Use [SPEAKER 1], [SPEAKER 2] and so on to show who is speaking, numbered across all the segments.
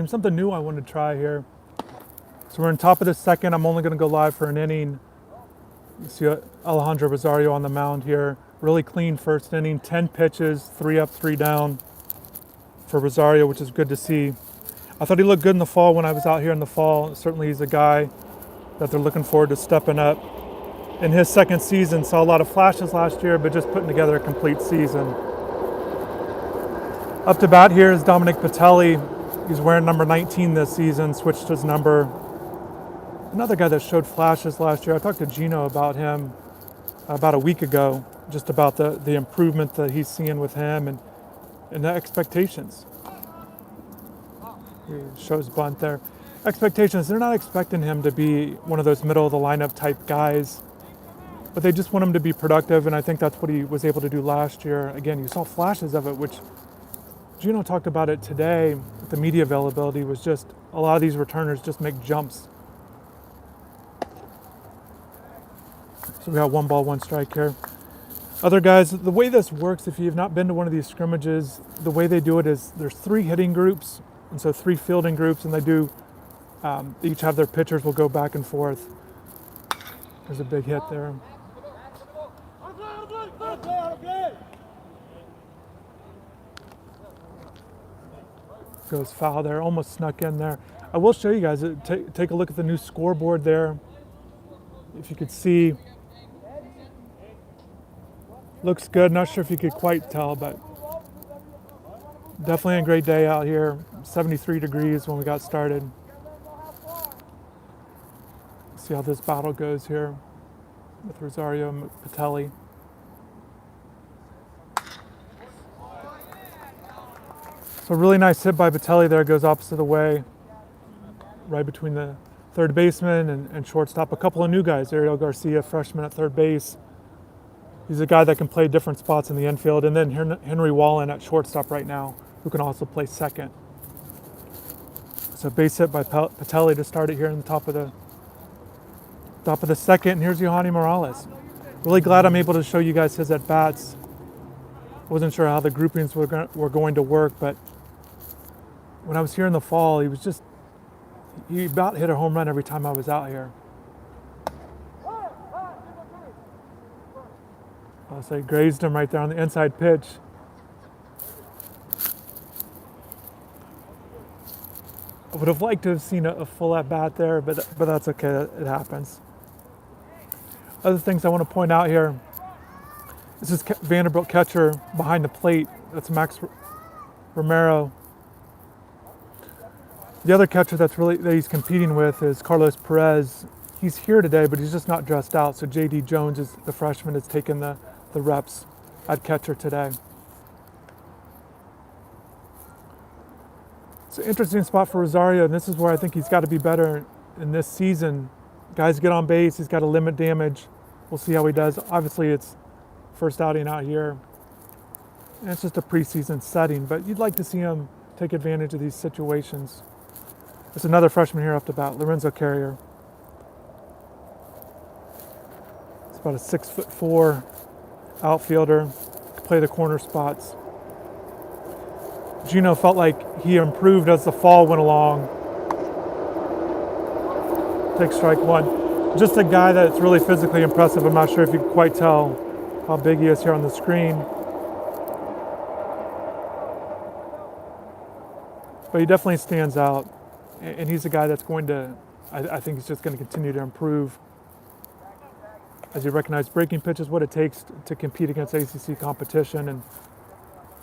[SPEAKER 1] Something new I wanted to try here. So we're in top of the second. I'm only going to go live for an inning. You see Alejandro Rosario on the mound here. Really clean first inning, 10 pitches, 3 up, 3 down for Rosario, which is good to see. I thought he looked good in the fall when I was out here in the fall. Certainly he's a guy that they're looking forward to stepping up. In his second season, saw a lot of flashes last year, but just putting together a complete season. Up to bat here is Dominique Patelli. He's wearing number 19 this season, switched his number. Another guy that showed flashes last year. I talked to Gino about him about a week ago, just about the improvement that he's seeing with him and the expectations. He shows bunt there. Expectations, they're not expecting him to be one of those middle of the lineup type guys, but they just want him to be productive, and I think that's what he was able to do last year. Again, you saw flashes of it, which Gino talked about it today. The media availability was just, a lot of these returners just make jumps. So we got 1 ball, 1 strike here. Other guys, the way this works, if you've not been to one of these scrimmages, the way they do it is there's 3 hitting groups, and so 3 fielding groups, and they do, each have their pitchers will go back and forth. There's a big hit there. Goes foul there, almost snuck in there. I will show you guys, take a look at the new scoreboard there. If you could see, looks good. Not sure if you could quite tell, but definitely a great day out here. 73 degrees when we got started. See how this battle goes here with Rosario and Patelli. So really nice hit by Patelli there, goes opposite the way, right between the third baseman and shortstop. A couple of new guys, Ariel Garcia, freshman at third base. He's a guy that can play different spots in the infield, and then Henry Wallen at shortstop right now, who can also play second. So base hit by Patelli to start it here in the top of the second, and here's Yohani Morales. Really glad I'm able to show you guys his at-bats. Wasn't sure how the groupings were going to work, but when I was here in the fall, he about hit a home run every time I was out here. I'll say grazed him right there on the inside pitch. I would have liked to have seen a full at bat there, but that's okay, it happens. Other things I want to point out here. This is Vanderbilt catcher behind the plate. That's Max Romero. The other catcher that he's competing with is Carlos Perez. He's here today, but he's just not dressed out. So J.D. Jones, is the freshman, has taken the reps at catcher today. It's an interesting spot for Rosario, and this is where I think he's got to be better in this season. Guys get on base, he's got to limit damage. We'll see how he does. Obviously, it's first outing out here, and it's just a preseason setting, but you'd like to see him take advantage of these situations. There's another freshman here up to bat, Lorenzo Carrier. It's about a 6'4" outfielder, can play the corner spots. Gino felt like he improved as the fall went along. Take strike 1. Just a guy that's really physically impressive. I'm not sure if you can quite tell how big he is here on the screen. But he definitely stands out. And he's a guy that's going to, I think he's just going to continue to improve as he recognizes breaking pitches, what it takes to compete against ACC competition, and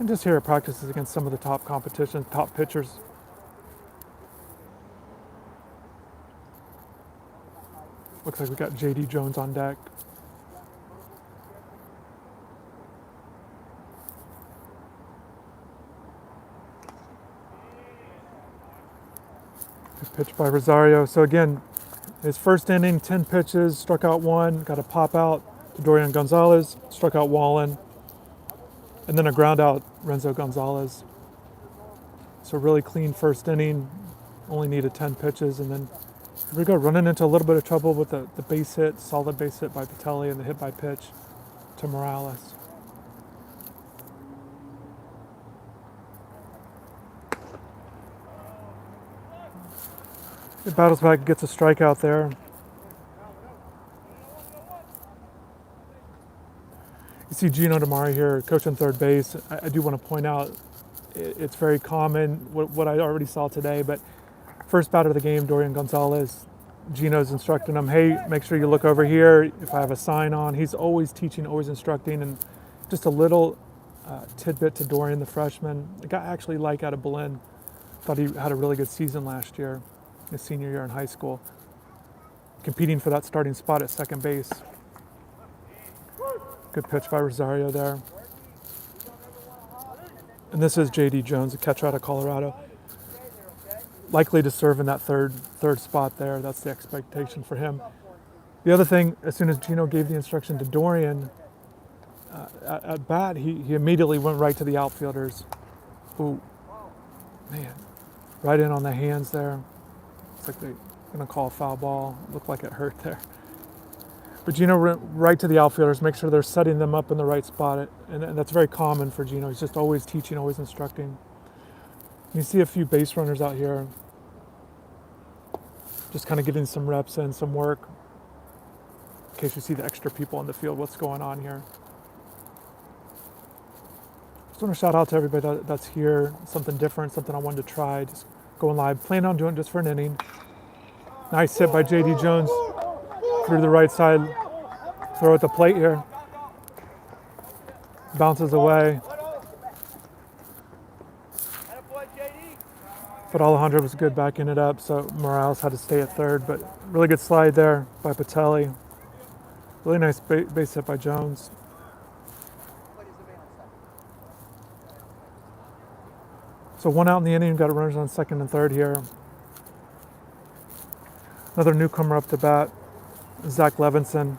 [SPEAKER 1] just here at practices against some of the top competition, top pitchers. Looks like we got J.D. Jones on deck. Good pitch by Rosario. So again, his first inning, 10 pitches, struck out 1, got a pop out to Dorian Gonzalez, struck out Wallen, and then a ground out, Renzo Gonzalez. So really clean first inning, only needed 10 pitches, and then here we go, running into a little bit of trouble with the base hit, solid base hit by Patelli, and the hit by pitch to Morales. He battles back and gets a strikeout there. You see Gino DeMari here coaching third base. I do want to point out it's very common what I already saw today, but first batter of the game, Dorian Gonzalez, Gino's instructing him, hey, make sure you look over here if I have a sign on. He's always teaching, always instructing, and just a little tidbit to Dorian, the freshman. The guy actually out of Berlin. Thought he had a really good season last year, his senior year in high school, competing for that starting spot at second base. Good pitch by Rosario there. And this is J.D. Jones, a catcher out of Colorado. Likely to serve in that third spot there. That's the expectation for him. The other thing, as soon as Gino gave the instruction to Dorian, at bat, he immediately went right to the outfielders. Ooh, man, right in on the hands there. Looks like they're gonna call a foul ball. Looked like it hurt there. But Gino went right to the outfielders, make sure they're setting them up in the right spot. And that's very common for Gino. He's just always teaching, always instructing. You see a few base runners out here, just kind of getting some reps in, some work, in case you see the extra people on the field, what's going on here. Just want to shout out to everybody that's here, something different, something I wanted to try, just going live. Plan on doing it just for an inning. Nice hit by J.D. Jones through the right side, throw at the plate here. Bounces away. But Alejandro was good backing it up, so Morales had to stay at third. But really good slide there by Patelli. Really nice base hit by Jones. So one out in the inning, got runners on second and third here. Another newcomer up to bat, Zach Levinson.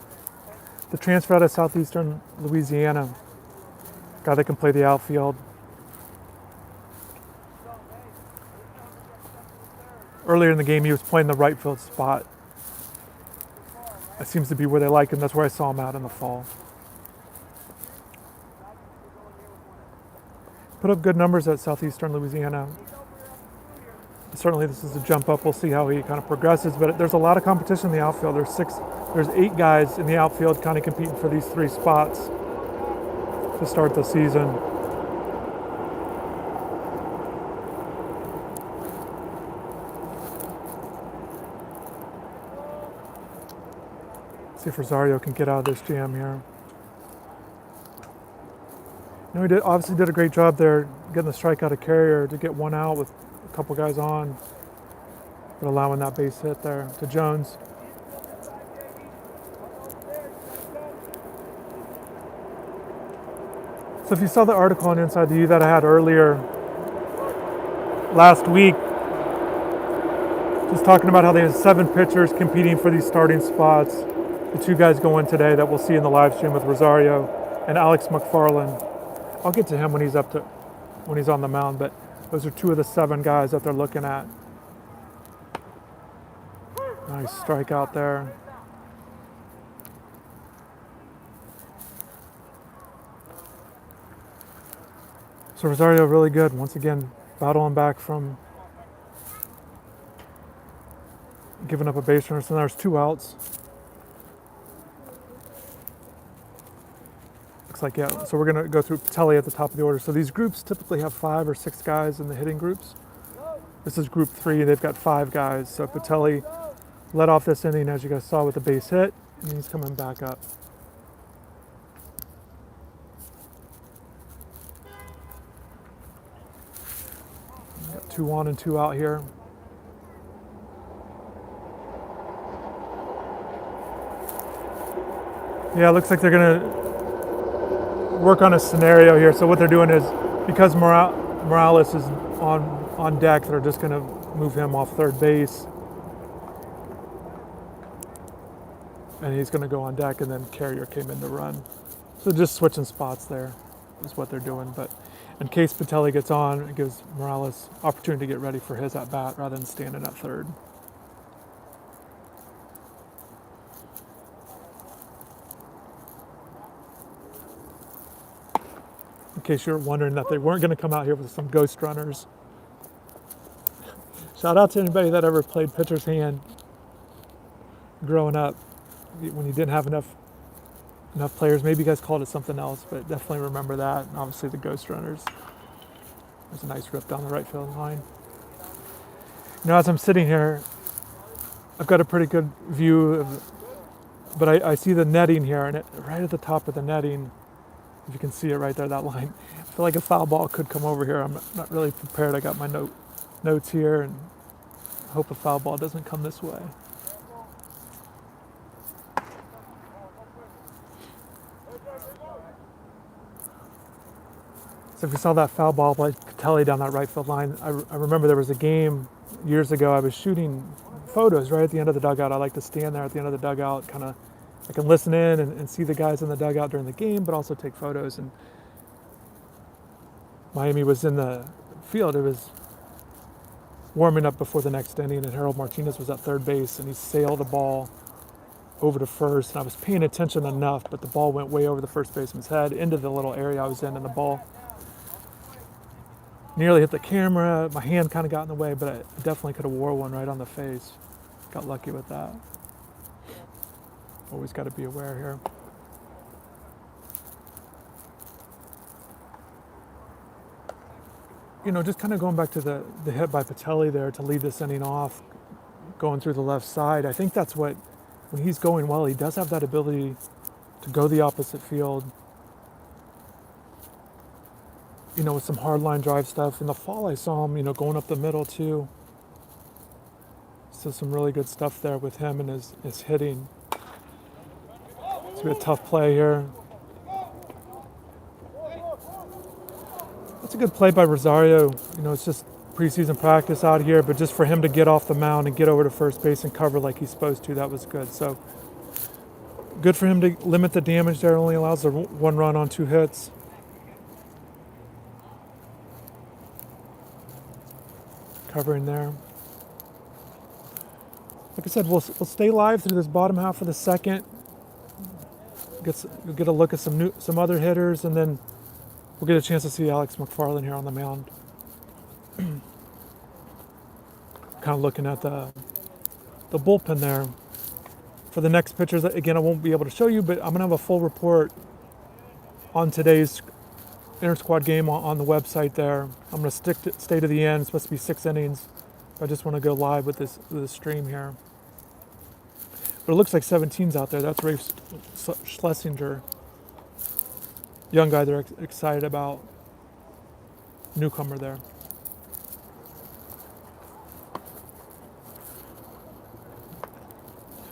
[SPEAKER 1] The transfer out of Southeastern Louisiana. Guy that can play the outfield. Earlier in the game, he was playing the right field spot. That seems to be where they like him. That's where I saw him out in the fall. Put up good numbers at Southeastern Louisiana. Certainly this is a jump up. We'll see how he kind of progresses, but there's a lot of competition in the outfield. There's 8 guys in the outfield kind of competing for these 3 spots to start the season. See if Rosario can get out of this jam here. You know, he obviously did a great job there getting the strikeout of Carrier to get one out with a couple guys on, but allowing that base hit there to Jones. So if you saw the article on InsideTheU that I had earlier last week, just talking about how they have 7 pitchers competing for these starting spots. The 2 guys going today that we'll see in the live stream with Rosario and Alex McFarlane. I'll get to him when he's on the mound, but those are 2 of the 7 guys that they're looking at. Nice strikeout there. So Rosario really good. Once again, battling back from giving up a base runner. So there's 2 outs. Looks like, yeah. So we're going to go through Patelli at the top of the order. So these groups typically have 5 or 6 guys in the hitting groups. This is group 3. They've got 5 guys. So Patelli led off this inning, as you guys saw, with a base hit, and he's coming back up. Got 2 on and 2 out here. Yeah, it looks like they're going to work on a scenario here. So what they're doing is, because Morales is on deck, they're just going to move him off third base. And he's going to go on deck, and then Carrier came in to run. So just switching spots there is what they're doing. But in case Patelli gets on, it gives Morales opportunity to get ready for his at-bat rather than standing at third. In case you're wondering that they weren't going to come out here with some ghost runners. Shout out to anybody that ever played pitcher's hand growing up when you didn't have enough players. Maybe you guys called it something else, but definitely remember that. And obviously the ghost runners. There's a nice rip down the right field line. You know, as I'm sitting here, I've got a pretty good view of, but I see the netting here, and right at the top of the netting, if you can see it right there, that line. I feel like a foul ball could come over here. I'm not really prepared. I got my notes here, and I hope a foul ball doesn't come this way. So if you saw that foul ball by Patelli down that right field line, I remember there was a game years ago. I was shooting photos right at the end of the dugout. I like to stand there at the end of the dugout, kind of, I can listen in and see the guys in the dugout during the game, but also take photos. And Miami was in the field. It was warming up before the next inning, and Harold Martinez was at third base, and he sailed the ball over to first. And I was paying attention enough, but the ball went way over the first baseman's head into the little area I was in, and the ball nearly hit the camera. My hand kind of got in the way, but I definitely could have wore one right on the face. Got lucky with that. Always got to be aware here. You know, just kind of going back to the hit by Patelli there to lead this inning off, going through the left side. I think that's what, when he's going well, he does have that ability to go the opposite field. You know, with some hard line drive stuff. In the fall, I saw him, you know, going up the middle too. So some really good stuff there with him and his hitting. It's gonna be a tough play here. That's a good play by Rosario. You know, it's just preseason practice out here, but just for him to get off the mound and get over to first base and cover like he's supposed to, that was good. So good for him to limit the damage there. Only allows the 1 run on 2 hits. Covering there. Like I said, we'll stay live through this bottom half of the second. Get a look at some other hitters, and then we'll get a chance to see Alex McFarlane here on the mound. Kind of looking at the bullpen there. For the next pitchers, again, I won't be able to show you, but I'm gonna have a full report on today's intrasquad game on the website there. I'm going to stay to the end. It's supposed to be 6 innings. I just want to go live with this stream here. But it looks like 17's out there. That's Rafe Schlesinger. Young guy they're excited about. Newcomer there.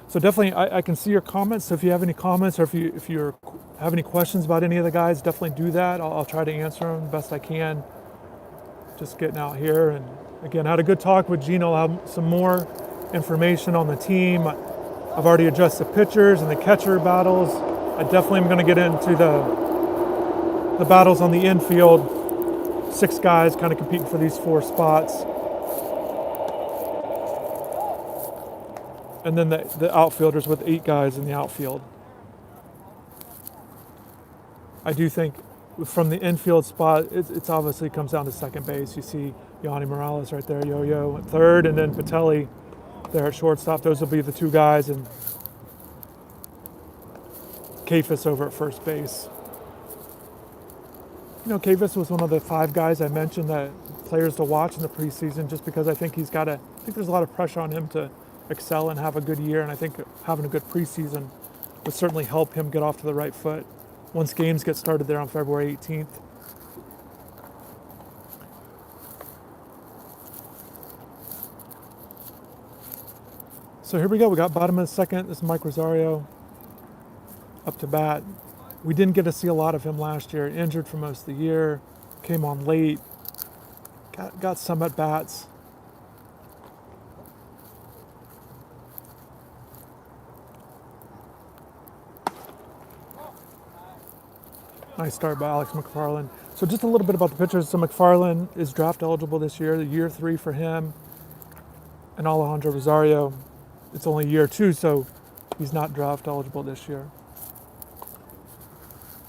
[SPEAKER 1] So definitely, I can see your comments. So if you have any comments, or if you have any questions about any of the guys, definitely do that. I'll try to answer them the best I can. Just getting out here, and again, I had a good talk with Gino. I'll have some more information on the team. I've already addressed the pitchers and the catcher battles. I definitely am going to get into the battles on the infield. 6 guys kind of competing for these 4 spots. And then the outfielders with 8 guys in the outfield. I do think from the infield spot, it's obviously comes down to second base. You see Yanni Morales right there, Yo-Yo at third, and then Patelli there at shortstop. Those will be the 2 guys, and Kafis over at first base. You know, Kafis was one of the 5 guys I mentioned that players to watch in the preseason, just because I think there's a lot of pressure on him to excel and have a good year, and I think having a good preseason would certainly help him get off to the right foot once games get started there on February 18th. So here we go. We got bottom of the second. This is Mike Rosario up to bat. We didn't get to see a lot of him last year. Injured for most of the year. Came on late. Got some at bats. Nice start by Alex McFarlane. So just a little bit about the pitchers. So McFarlane is draft eligible this year, year 3 for him. And Alejandro Rosario, it's only year 2, so he's not draft eligible this year.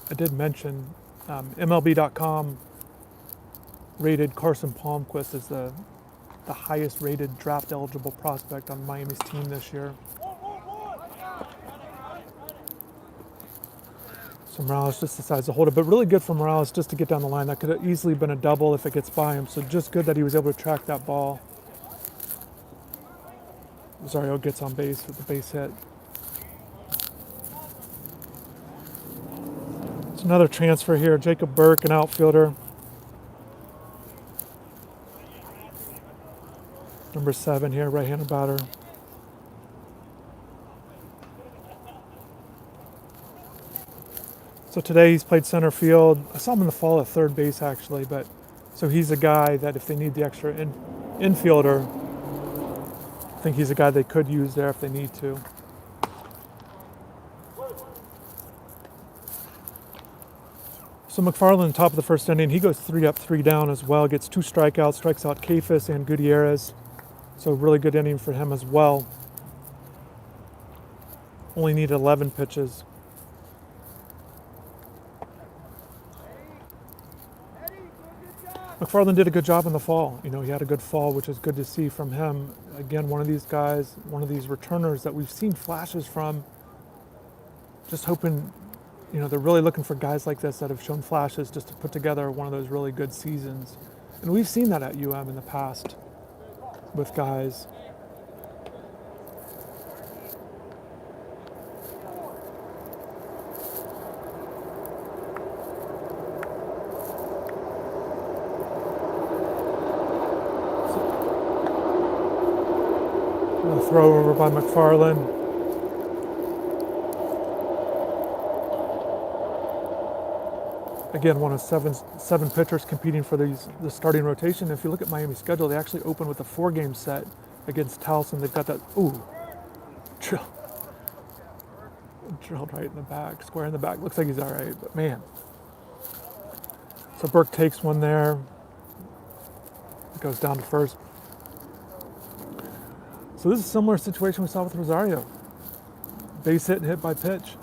[SPEAKER 1] I did mention MLB.com rated Carson Palmquist as the the highest rated draft eligible prospect on Miami's team this year. So Morales just decides to hold it, but really good for Morales just to get down the line. That could have easily been a double if it gets by him, so just good that he was able to track that ball. Rosario gets on base with the base hit. It's another transfer here, Jacob Burke, an outfielder. Number 7 here, right-handed batter. So today he's played center field. I saw him in the fall at third base actually, but so he's a guy that if they need the extra infielder, I think he's a guy they could use there if they need to. So McFarlane, top of the first inning, he goes 3 up, 3 down as well. Gets 2 strikeouts, strikes out Kafis and Gutierrez. So really good inning for him as well. Only needed 11 pitches. McFarlane did a good job in the fall. You know, he had a good fall, which is good to see from him. Again, one of these guys, one of these returners that we've seen flashes from. Just hoping, you know, they're really looking for guys like this that have shown flashes just to put together one of those really good seasons. And we've seen that at UM in the past with guys. Throw over by McFarlane. Again, one of seven pitchers competing for the starting rotation. If you look at Miami's schedule, they actually open with a 4-game set against Towson. They've got that, drilled right in the back, square in the back. Looks like he's all right, but man. So Burke takes one there. Goes down to first. So this is a similar situation we saw with Rosario. Base hit and hit by pitch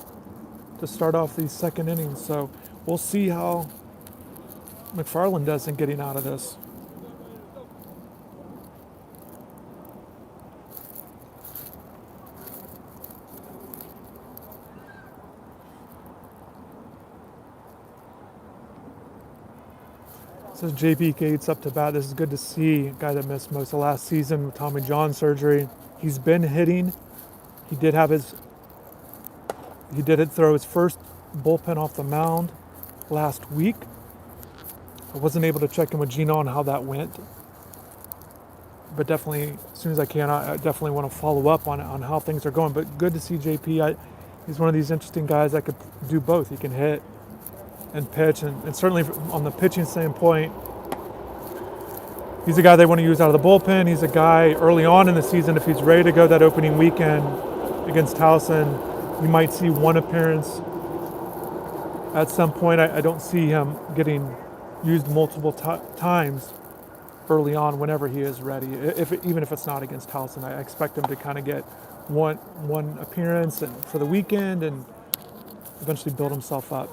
[SPEAKER 1] to start off these second innings. So we'll see how McFarlane does in getting out of this. This is JB Gates up to bat. This is good to see. A guy that missed most of last season with Tommy John surgery. He's been hitting. He did throw his first bullpen off the mound last week. I wasn't able to check in with Gino on how that went. But definitely, as soon as I can, I definitely want to follow up on how things are going. But good to see JP. He's one of these interesting guys that could do both. He can hit and pitch, and certainly on the pitching standpoint, he's a guy they want to use out of the bullpen. He's a guy early on in the season, if he's ready to go that opening weekend against Towson, you might see one appearance at some point. I don't see him getting used multiple times early on whenever he is ready, even if it's not against Towson. I expect him to kind of get one appearance and for the weekend and eventually build himself up.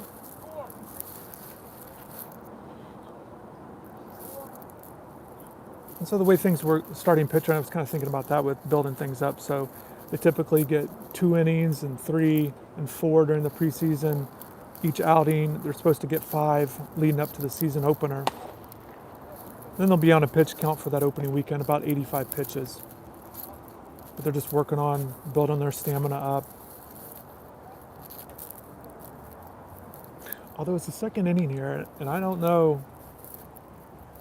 [SPEAKER 1] And so the way things were starting pitcher, I was kind of thinking about that with building things up. So they typically get 2 innings and 3 and 4 during the preseason. Each outing, they're supposed to get 5 leading up to the season opener. Then they'll be on a pitch count for that opening weekend, about 85 pitches. But they're just working on building their stamina up. Although it's the second inning here, and I don't know,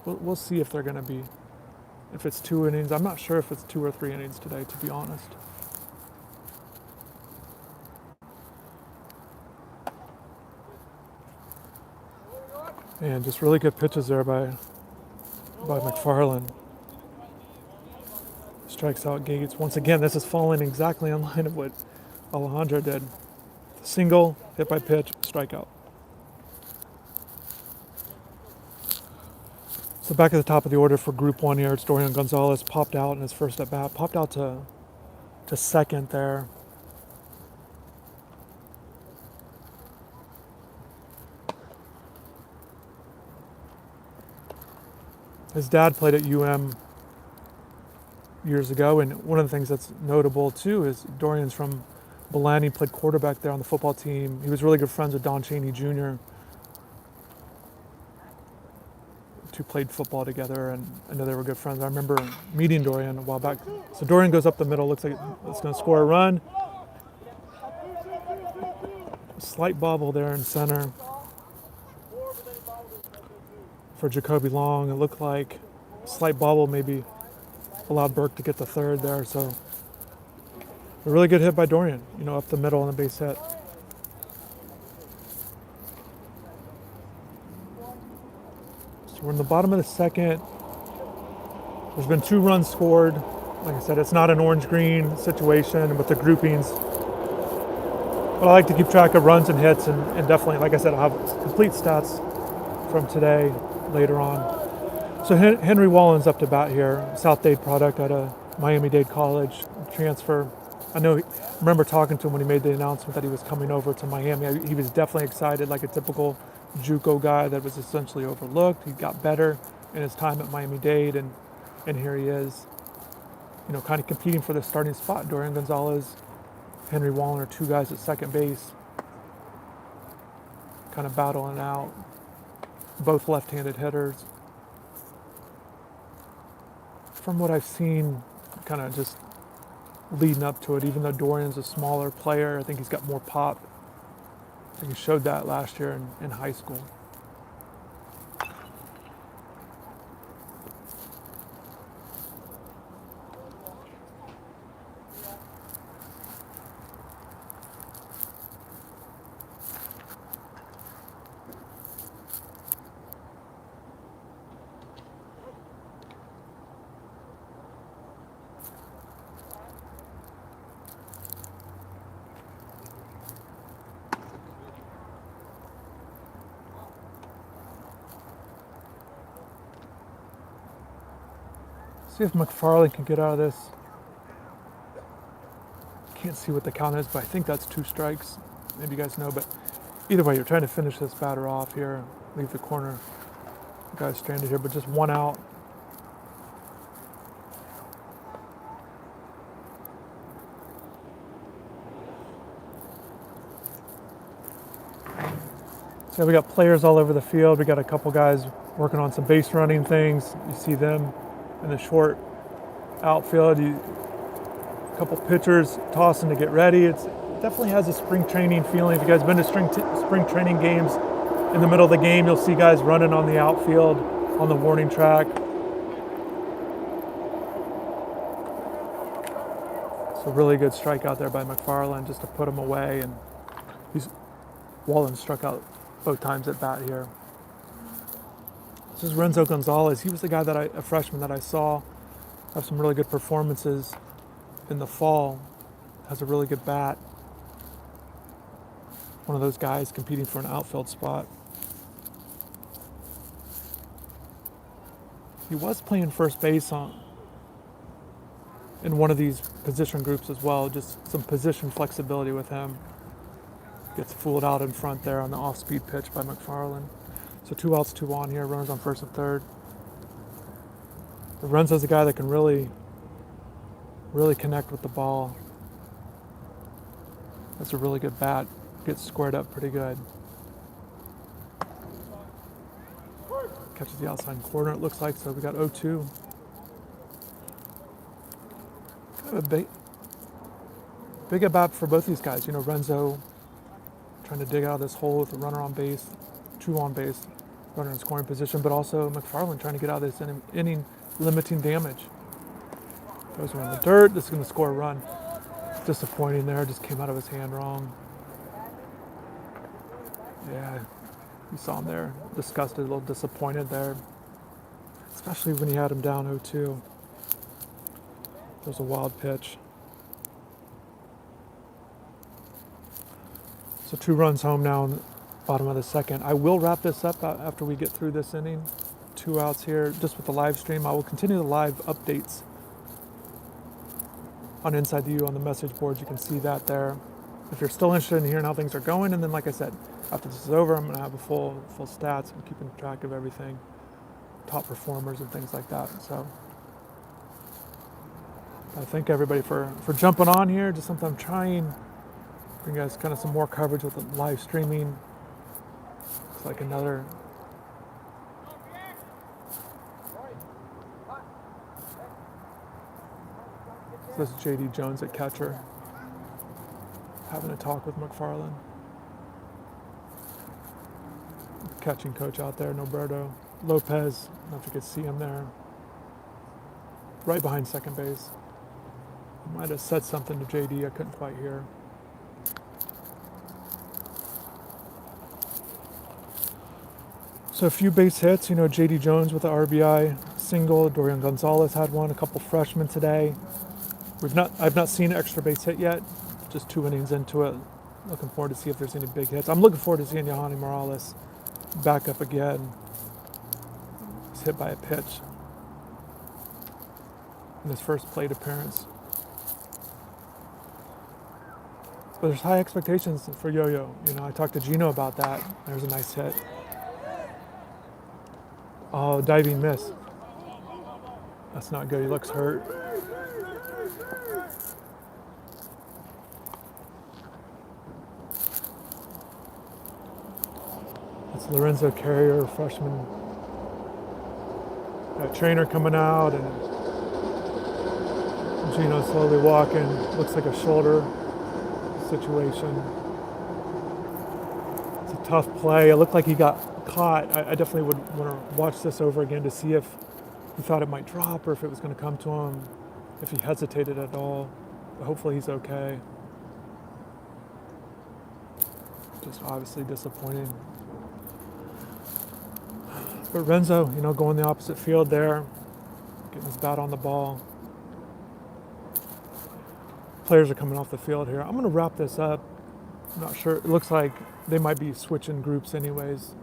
[SPEAKER 1] we'll see if they're going to be, if it's 2 innings. I'm not sure if it's 2 or 3 innings today, to be honest. And just really good pitches there by McFarlane. Strikes out Gates. Once again, this is falling exactly in line of what Alejandro did. Single, hit by pitch, strikeout. So back at the top of the order for Group 1 here, it's Dorian Gonzalez. Popped out in his first at bat. Popped out to second there. His dad played at UM years ago. And one of the things that's notable too is Dorian's from Belen. He played quarterback there on the football team. He was really good friends with Don Chaney Jr. Two played football together, and I know they were good friends. I remember meeting Dorian a while back. So Dorian goes up the middle, looks like it's going to score a run. Slight bobble there in center for Jacoby Long. It looked like a slight bobble maybe allowed Burke to get the third there. So a really good hit by Dorian, up the middle on the base hit. So we're in the bottom of the second. There's been 2 runs scored. Like I said, it's not an orange-green situation with the groupings. But I like to keep track of runs and hits, and definitely, like I said, I'll have complete stats from today later on. So Henry Wallen's up to bat here, South Dade product out of Miami-Dade College, transfer. I remember talking to him when he made the announcement that he was coming over to Miami. He was definitely excited, like a typical JUCO guy that was essentially overlooked. He got better in his time at Miami-Dade, and here he is, kind of competing for the starting spot. Dorian Gonzalez, Henry Wallen are 2 guys at second base, kind of battling out. Both left-handed hitters. From what I've seen, kind of just leading up to it, even though Dorian's a smaller player, I think he's got more pop. I think he showed that last year in high school. See if McFarlane can get out of this. Can't see what the count is, but I think that's 2 strikes. Maybe you guys know, but either way, you're trying to finish this batter off here. Leave the corner. The guy's stranded here, but just 1 out. So we got players all over the field. We got a couple guys working on some base running things. You see them in the short outfield. A couple pitchers tossing to get ready. It definitely has a spring training feeling. If you guys been to spring training games, in the middle of the game, you'll see guys running on the outfield on the warning track. So really good strikeout there by McFarlane just to put him away, and Wallen struck out both times at bat here. This is Renzo Gonzalez. He was the guy a freshman that I saw have some really good performances in the fall. Has a really good bat. One of those guys competing for an outfield spot. He was playing first base in one of these position groups as well. Just some position flexibility with him. Gets fooled out in front there on the off-speed pitch by McFarlane. So 2 outs, 2 on here, runners on first and third. Renzo's a guy that can really connect with the ball. That's a really good bat. Gets squared up pretty good. Catches the outside corner, it looks like, so we got 0-2. Kind of a big at bat for both these guys. Renzo trying to dig out of this hole with a runner on base, 2 on base, runner in scoring position, but also McFarlane trying to get out of this inning, limiting damage. Those are in the dirt. This is going to score a run. Disappointing there. Just came out of his hand wrong. Yeah, you saw him there. Disgusted, a little disappointed there. Especially when he had him down 0-2. There's a wild pitch. So 2 runs home now in the bottom of the second. I will wrap this up after we get through this inning. 2 outs here, just with the live stream. I will continue the live updates on InsideTheU on the message boards. You can see that there. If you're still interested in hearing how things are going, and then like I said, after this is over, I'm going to have a full stats. I'm keeping track of everything, top performers and things like that. So I thank everybody for jumping on here. Just something I'm trying. Bring you guys kind of some more coverage with the live streaming. It's like another. So this is JD Jones at catcher, having a talk with McFarlane. Catching coach out there, Norberto Lopez. I don't know if you could see him there. Right behind second base. I might have said something to JD, I couldn't quite hear. So a few base hits, JD Jones with the RBI single, Dorian Gonzalez had one, a couple freshmen today. I've not seen an extra base hit yet, just 2 innings into it. Looking forward to see if there's any big hits. I'm looking forward to seeing Yohani Morales back up again. He's hit by a pitch in his first plate appearance. But there's high expectations for Yo-Yo. I talked to Gino about that. There's a nice hit. Oh, diving miss. That's not good. He looks hurt. That's Lorenzo Carrier, freshman. Got trainer coming out, and Gino slowly walking. Looks like a shoulder situation. It's a tough play. It looked like he got caught. I definitely would want to watch this over again to see if he thought it might drop or if it was going to come to him, if he hesitated at all. But hopefully he's okay. Just obviously disappointing. But Renzo, going the opposite field there, getting his bat on the ball. Players are coming off the field here. I'm going to wrap this up. I'm not sure. It looks like they might be switching groups anyways.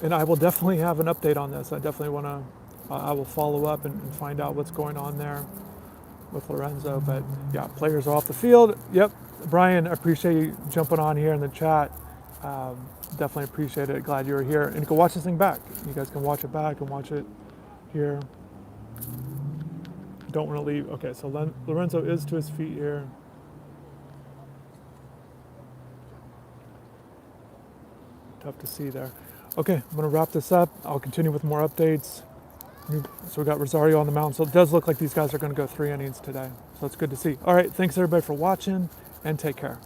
[SPEAKER 1] And I will definitely have an update on this. I will follow up and find out what's going on there with Lorenzo. But yeah, players are off the field. Yep. Brian, I appreciate you jumping on here in the chat. Definitely appreciate it. Glad you were here. And you can watch this thing back. You guys can watch it back and watch it here. Don't want to leave. Okay, so Lorenzo is to his feet here. Tough to see there. Okay, I'm going to wrap this up. I'll continue with more updates. So we got Rosario on the mound. So it does look like these guys are going to go 3 innings today. So it's good to see. All right, thanks everybody for watching, and take care.